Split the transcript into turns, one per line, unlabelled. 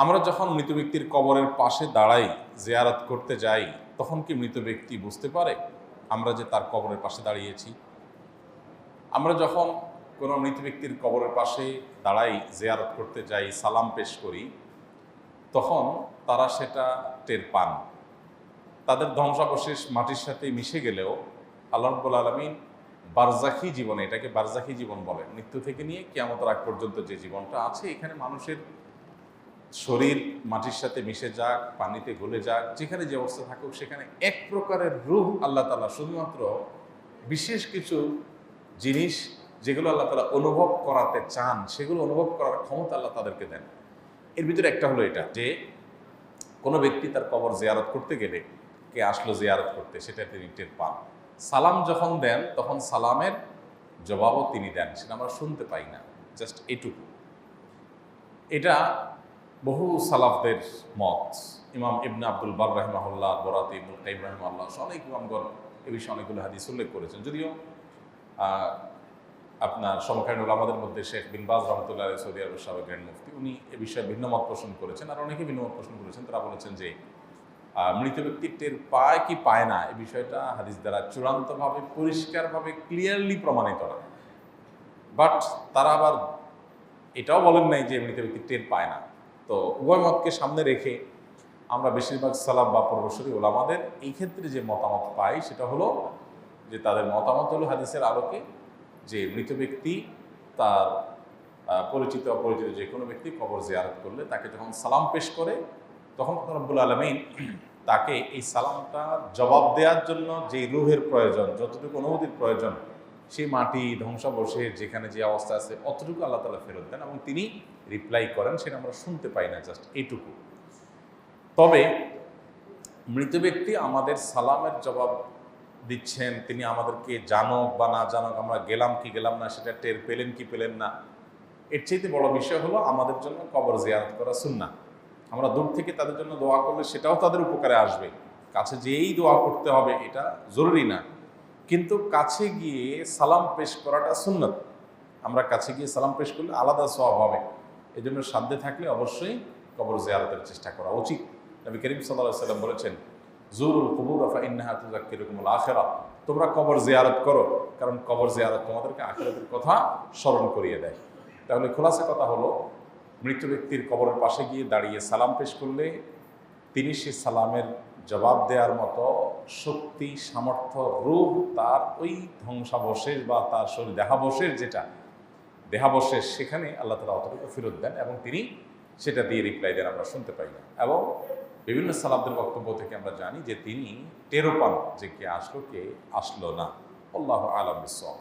আমরা যখন মৃত ব্যক্তির কবরের পাশে দাঁড়াই, জিয়ারত করতে যাই, তখন কি মৃত ব্যক্তি বুঝতে পারে আমরা যে তার কবরের পাশে দাঁড়িয়েছি? আমরা যখন কোনো মৃত ব্যক্তির কবরের পাশে দাঁড়াই, জিয়ারত করতে যাই, সালাম পেশ করি, তখন তারা সেটা টের পান। তাদের ধ্বংসাবশেষ মাটির সাথে মিশে গেলেও আল্লাহ রাব্বুল আলামিন বারজাখী জীবনে, এটাকে বারজাখী জীবন বলে, মৃত্যু থেকে নিয়ে কিয়ামতের আগ পর্যন্ত যে জীবনটা আছে, এখানে মানুষের শরীর মাটির সাথে মিশে যাক, পানিতে গলে যাক, যেখানে যে অবস্থা থাকুক, সেখানে এক প্রকারের রূহ আল্লাহ তাআলা শুধুমাত্র বিশেষ কিছু জিনিস যেগুলো আল্লাহ তাআলা অনুভব করাতে চান, সেগুলো অনুভব করার ক্ষমতা আল্লাহ তাদেরকে দেন। এর ভিতরে একটা হলো এটা যে কোনো ব্যক্তি তার কবর জিয়ারত করতে গেলে, কে আসলো জিয়ারত করতে, সেটা তিনি টের পান। সালাম যখন দেন তখন সালামের জবাবও তিনি দেন, সেটা আমরা শুনতে পাই না, জাস্ট এটুকু। এটা বহু সালাফদের মত। ইমাম ইবনে আব্দুল বার রাহিমাহুল্লাহ, বরাতে ইবনুল কাইয়িম রাহিমাহুল্লাহ, অনেক ইমামগণ এ বিষয়ে অনেকগুলো হাদিস উল্লেখ করেছেন। যদিও আপনার সমকালীন ওলামাদের মধ্যে শেখ বিন বাজ রহমতুল্লাহ আলাইহি, সৌদি আরবের সাবেক গ্র্যান্ড মুফতি, উনি এ বিষয়ে ভিন্ন মত পোষণ করেছেন, আর অনেকে ভিন্ন মত পোষণ করেছেন। তারা বলেছেন যে মৃত ব্যক্তি টের পায় কি পায় না, এই বিষয়টা হাদিস দ্বারা চূড়ান্তভাবে পরিষ্কারভাবে ক্লিয়ারলি প্রমাণিত না। বাট তারা আবার এটাও বলেন নাই যে মৃত ব্যক্তি টের পায় না। তো উভয় মতকে সামনে রেখে আমরা বেশিরভাগ সালাফ বা পূর্বসূরি ওলামাদের এই ক্ষেত্রে যে মতামত পাই, সেটা হলো যে তাদের মতামত হলো হাদিসের আলোকে যে মৃত ব্যক্তি তার পরিচিত অপরিচিত যে কোনো ব্যক্তি কবর জিয়ারত করলে তাকে যখন সালাম পেশ করে, তখন রব্বুল আলামিন তাকে এই সালামটা জবাব দেওয়ার জন্য যে রূহের প্রয়োজন, যতটুকু অনুভূতির প্রয়োজন, সেই মাটি ধ্বংসাবশেষ যেখানে যে অবস্থা আছে অতটুকু আল্লাহ তাআলা ফেরত দেন এবং তিনি রিপ্লাই করেন, সেটা আমরা শুনতে পাই না, জাস্ট এইটুকু। তবে মৃত ব্যক্তি আমাদের সালামের জবাব দিচ্ছেন, তিনি আমাদেরকে জানুক বা না জানুক, আমরা গেলাম কি গেলাম না সেটা টের পেলেন কি পেলেন না, এর চাইতে বড় বিষয় হলো আমাদের জন্য কবর জিয়ারত করা সুন্নাহ। আমরা দূর থেকে তাদের জন্য দোয়া করলে সেটাও তাদের উপকারে আসবে। কাছে যেই দোয়া করতে হবে এটা জরুরি না, কিন্তু কাছে গিয়ে সালাম পেশ করাটা সুন্নাত। আমরা কাছে গিয়ে সালাম পেশ করলে আলাদা সওয়াব হবে। এই জন্য সাধ্যে থাকলে অবশ্যই কবর জিয়ারতের চেষ্টা করা উচিত। নবী করিম সাল্লাল্লাহু আলাইহি ওয়াসাল্লাম বলেছেন, জুরুল কুবুর ফাইন্নাহা তুযাক্কিরুকুমুল আখিরাহ, তোমরা কবর জিয়ারত করো, কারণ কবর জিয়ারত তোমাদেরকে আখিরাতের কথা স্মরণ করিয়ে দেয়। তাহলে খোলাসা কথা হলো, মৃত ব্যক্তির কবরের পাশে গিয়ে দাঁড়িয়ে সালাম পেশ করলে তিনি সে সালামের জবাব দেওয়ার মতো শক্তি, সামর্থ্য, রূহ তার ওই ধ্বংসাবশেষ বা তার শরীর দেহাবশেষ, যেটা দেহাবশেষ, সেখানে আল্লাহ তাআলা অতটুকু ফেরত দেন এবং তিনি সেটা দিয়ে রিপ্লাই দেন, আমরা শুনতে পাই না। এবং বিভিন্ন সালাফদের বক্তব্য থেকে আমরা জানি যে তিনি টেরও পান যে কে আসলো কে আসলো না। আল্লাহু আ'লাম বিস-সাওয়াব।